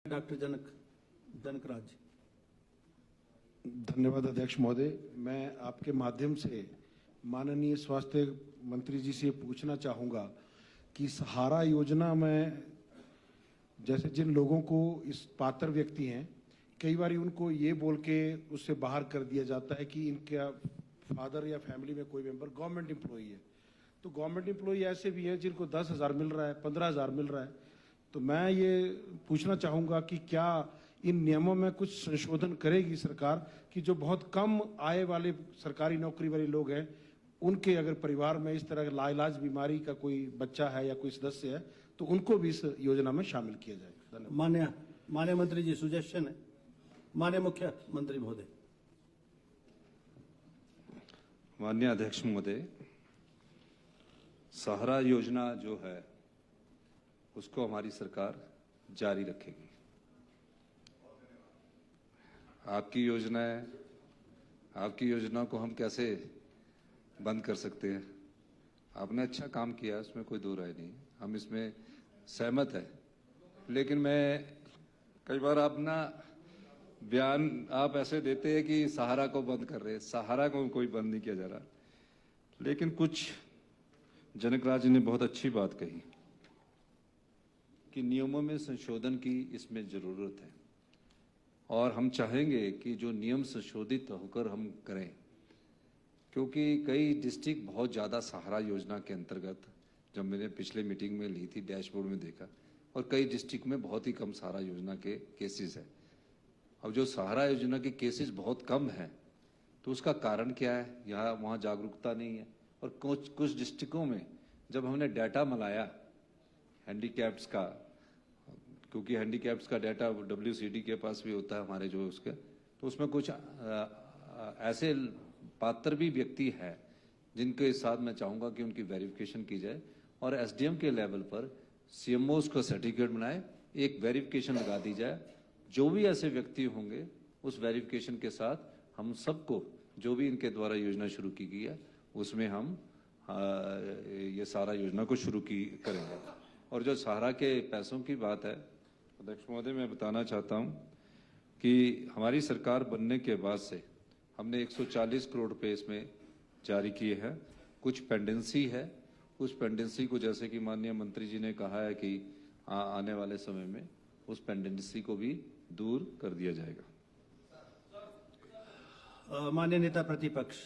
Doctor Janakraj. धन्यवाद अध्यक्ष महोदय। मैं आपके माध्यम से माननीय स्वास्थ्य मंत्री जी से पूछना चाहूँगा कि सहारा योजना में जैसे जिन लोगों को इस पात्र व्यक्ति हैं, कई बार उनको ये बोल के उससे बाहर कर दिया जाता है कि इनका फादर या फैमिली में कोई मेंबर गवर्नमेंट एम्प्लॉई है। तो गवर्नमेंट एम्प्लॉई ऐसे भी हैं जिनको 10,000 मिल रहा है, 15,000 मिल रहा है। तो मैं ये पूछना चाहूँगा कि क्या इन नियमों में कुछ संशोधन करेगी सरकार कि जो बहुत कम आय वाले सरकारी नौकरी वाले लोग हैं, उनके अगर परिवार में इस तरह लाइलाज बीमारी का कोई बच्चा है या कोई सदस्य है तो उनको भी इस योजना में शामिल किया जाए। धन्यवाद। माननीय मंत्री जी, सुजेशन है। माननीय मुख्यमंत्री महोदय। माननीय अध्यक्ष महोदय, सहारा योजना जो है उसको हमारी सरकार जारी रखेगी। आपकी योजना को हम कैसे बंद कर सकते हैं? आपने अच्छा काम किया, इसमें कोई दो राय नहीं, हम इसमें सहमत है। लेकिन मैं कई बार अपना बयान आप ऐसे देते हैं कि सहारा को बंद कर रहे हैं। सहारा को कोई बंद नहीं किया जा रहा। लेकिन कुछ जनकराज जी ने बहुत अच्छी बात कही कि नियमों में संशोधन की इसमें जरूरत है, और हम चाहेंगे कि जो नियम संशोधित होकर हम करें, क्योंकि कई डिस्ट्रिक्ट बहुत ज़्यादा सहारा योजना के अंतर्गत, जब मैंने पिछले मीटिंग में ली थी, डैशबोर्ड में देखा, और कई डिस्ट्रिक्ट में बहुत ही कम सहारा योजना के केसेस हैं। अब जो सहारा योजना के केसेस बहुत कम हैं, तो उसका कारण क्या है? यहाँ वहाँ जागरूकता नहीं है। और कुछ डिस्ट्रिक्टों में जब हमने डाटा मिलाया हैंडीकैप्स का, क्योंकि हैंडीकैप्स का डाटा WCD के पास भी होता है हमारे जो उसके, तो उसमें कुछ ऐसे पात्र भी व्यक्ति हैं जिनके साथ मैं चाहूँगा कि उनकी वेरिफिकेशन की जाए, और SDM के लेवल पर CMOs का सर्टिफिकेट बनाए, एक वेरिफिकेशन लगा दी जाए। जो भी ऐसे व्यक्ति होंगे उस वेरिफिकेशन के साथ हम सबको, जो भी इनके द्वारा योजना शुरू की गई है उसमें हम ये सारा योजना को शुरू करेंगे। और जो सहारा के पैसों की बात है, अध्यक्ष महोदय, मैं बताना चाहता हूं कि हमारी सरकार बनने के बाद से हमने 140 करोड़ रुपए इसमें जारी किए हैं। कुछ पेंडेंसी है, उस पेंडेंसी को, जैसे कि माननीय मंत्री जी ने कहा है कि आने वाले समय में उस पेंडेंसी को भी दूर कर दिया जाएगा। माननीय नेता प्रतिपक्ष